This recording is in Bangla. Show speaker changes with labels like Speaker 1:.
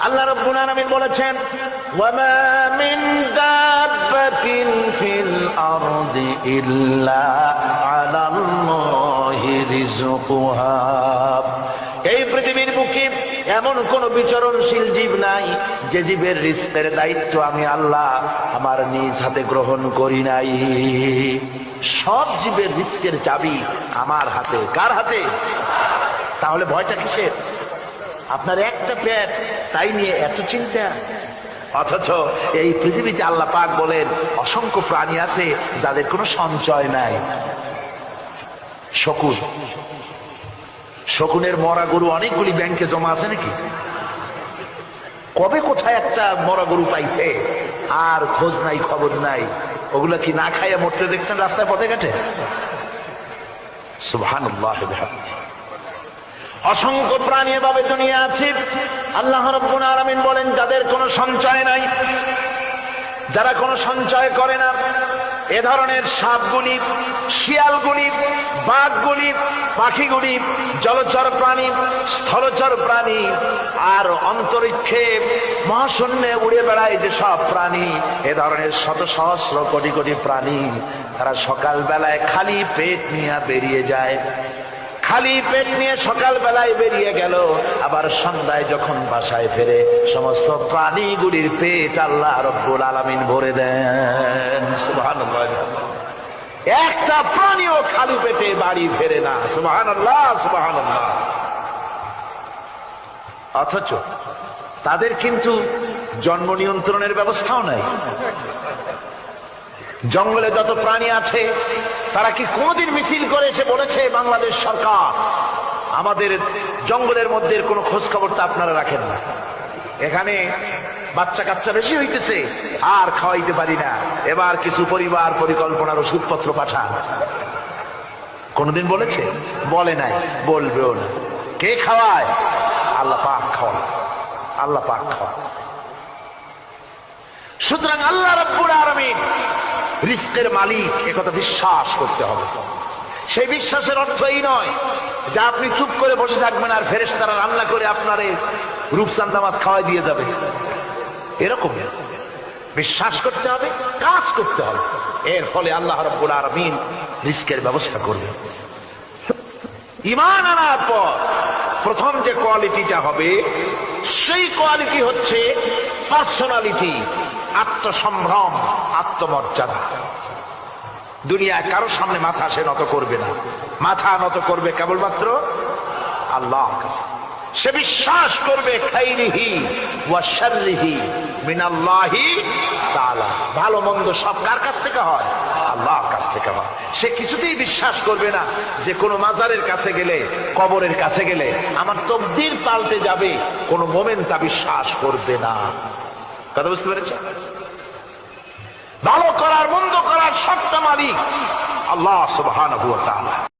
Speaker 1: আল্লাহ রাব্বুল আলামিন বলেছেন, ওয়ামা মিন দাব্বাতিন ফিল আরদি ইল্লা আলাল্লাহি রিজকুহা। এই পৃথিবীর বুকে এমন কোন বিচরণশীল জীব নাই যে জীবের রিজকের দায়িত্ব আমি আল্লাহ আমার নিজ হাতে গ্রহণ করি নাই। সব জীবের রিজকের চাবি আমার হাতে। কার হাতে? তাহলে ভয়টা কিসের? আপনার একটা পেট, তাই নিয়ে এত চিন্তা। অথচ এই পৃথিবীতে আল্লাহ পাক বলেন অসংখ্য প্রাণী আছে যাদের কোনো সঞ্চয় নাই। শকুন, শকুনের মরা গরু অনেকগুলি ব্যাংকে জমা আছে নাকি? কবে কোথায় একটা মরা গরু পাইছে আর খোঁজ নাই, খবর নাই। ওগুলা কি না খাইয়া মরতে দেখছেন রাস্তায় পথে ঘাটে? সুবহানাল্লাহ। অসংখ্য প্রাণী এভাবে দুনিয়া আছে। আল্লাহ রাব্বুল আলামিন বলেন যাদের কোনো সঞ্চয় নাই, যারা কোনো সঞ্চয় করে না, এ ধরনের সাপগুলি, শিয়ালগুলি, বাঘগুলি, পাখিগুলি, জলচর প্রাণী, স্থলচর প্রাণী আর অন্তরিক্ষে মহাশূন্যে উড়ে বেড়ায় যে সব প্রাণী, এ ধরনের শত সহস্র কোটি কোটি প্রাণী, তারা সকাল বেলায় খালি পেট নিয়ে বেরিয়ে যায়। খালি পেট নিয়ে সকাল বেলায় বেরিয়ে গেল, আবার সন্ধ্যায় যখন বাসায় ফেরে সমস্ত প্রাণীগুলির পেট আল্লাহ রব্বুল আলামিন ভরে দেন। সুবহানাল্লাহ। একটা প্রাণীও খালি পেটে বাড়ি ফেরে না। সুবহানাল্লাহ, সুবহানাল্লাহ। অথচ তাদের কিন্তু জন্ম নিয়ন্ত্রণের ব্যবস্থাও নাই। জঙ্গলে যত প্রাণী আছে তারা কি কোনদিন মিছিল করে এসে বলেছে বাংলাদেশ সরকার আমাদের জঙ্গলের মধ্যে কোনো খোঁজ খবর তো আপনারা রাখেন না, এখানে বাচ্চা কাচ্চা বেশি হইতেছে আর খাওয়াইতে পারি না, এবার কিছু পরিবার পরিকল্পনার ওষুধপত্র পাঠান? কোনদিন বলেছে? বলে নাই, বলবেও না। কে খাওয়ায়? আল্লাহ পাক খাওয়ায়, আল্লাহ পাক খাওয়ায়। সুতরাং আল্লাহ রাব্বুল আলামিন রিজকের মালিক, একথা বিশ্বাস করতে হবে। সেই বিশ্বাসের অর্থ এই নয় যে আপনি চুপ করে বসে থাকবেন আর ফেরেশতারা রান্না করে আপনারে রূপচাঁদা মাছ খাওয়াই দিয়ে যাবে, এরকম বিশ্বাস করতে হবে, কাজ করতে হবে। এর ফলে আল্লাহ রাব্বুল আলামিন রিজকের ব্যবস্থা করবেন। ঈমান আনার পর প্রথম যে কোয়ালিটিটা হবে সেই কোয়ালিটি হচ্ছে পার্সোনালিটি, আত্মসম্ভ্রম, আত্মমর্যাদা। দুনিয়ায় কারো সামনে মাথা সে নত করবে না, মাথা নত করবে কেবলমাত্র আল্লাহর কাছে। সে বিশ্বাস করবে খাইরিহি ওয়া শাররিহি মিনাল্লাহি তাআলা, ভালো মন্দ সব কার কাছ থেকে হয়? আল্লাহর কাছ থেকে হয়। সে কিছুতেই বিশ্বাস করবে না যে কোনো মাজারের কাছে গেলে, কবরের কাছে গেলে আমার তকদির পাল্টে যাবে, কোনো মোমেন্ট তা বিশ্বাস করবে না। কথা বুঝতে পেরেছেন? ভালো করার মন্দ করার সত্তা মালিক আল্লাহ সুবহানাহু ওয়া তাআলা।